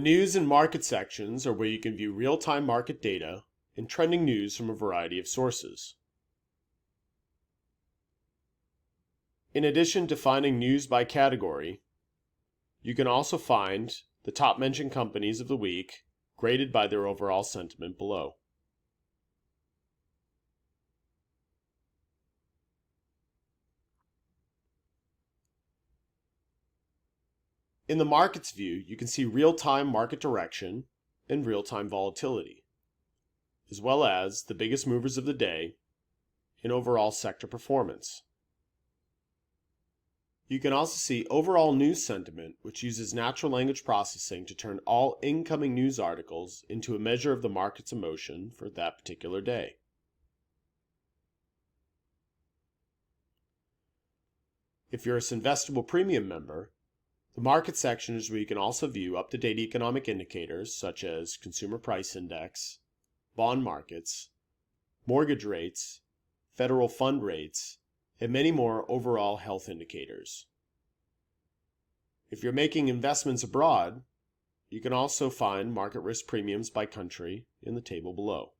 news and market sections are where you can view real-time market data and trending news from a variety of sources. In addition to finding news by category, you can also find the top mentioned companies of the week graded by their overall sentiment below. In the markets view, you can see real-time market direction and real-time volatility, as well as the biggest movers of the day and overall sector performance. You can also see overall news sentiment, which uses natural language processing to turn all incoming news articles into a measure of the market's emotion for that particular day. If you're a Synvestable Premium member, the market section is where you can also view up-to-date economic indicators such as consumer price index, bond markets, mortgage rates, federal fund rates, and many more overall health indicators. If you're making investments abroad, you can also find market risk premiums by country in the table below.